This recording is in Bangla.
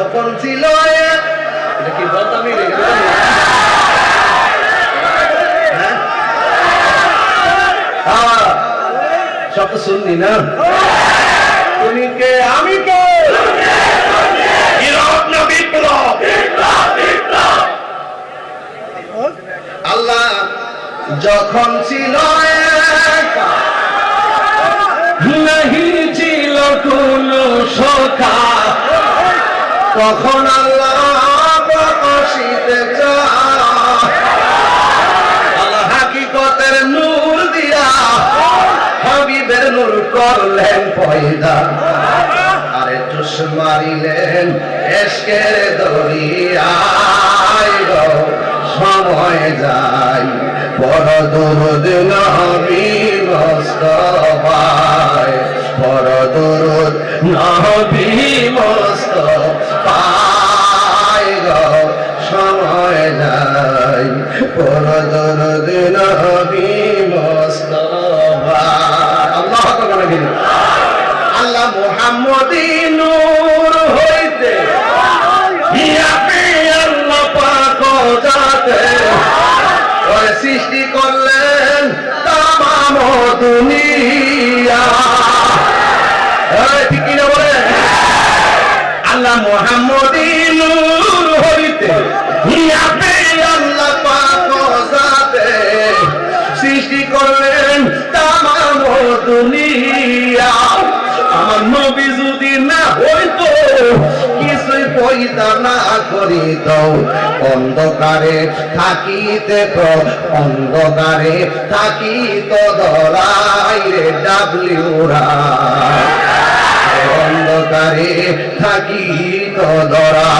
যখন ছিল এটা কি বলতামই সব তো শুননি না তুমি কে আমি কে আল্লাহ যখন ছিল নাহি ছিল কোন সখা তখন আল্লাহ প্রকাশিতে আল্লাহ হাকিকতের নূর দিয়া হাবিবের নূর করলেন পয়দা আরে চুষ মারিলেন এশকের দরিয়ায় গো সময় যায় বড় দরুদ নবী মুস্তাফায় বড় দরুদ নবী মুস্তাফায় গো সময় যায় বড় দরুদ নবী মুস্তাফায় আল্লাহু আকবার আল্লাহ মুহাম্মদী নূর হইতে আল্লাহ পাক যাতে ওই সৃষ্টি করলেন তামাম দুনিয়া ঠিক কিনা বলে আল্লাহ মুহাম্মদী নূর হইতে আল্লাহ পাক যাতে সৃষ্টি করলেন তামাম দুনিয়া আমার নবী যদি না হইতো কিছুই পয়দা না করিত অন্ধকারে থাকিতে অন্ধকারে থাকিত ধরাই রে ডাবলিউরা অন্ধকারে থাকিত ধরা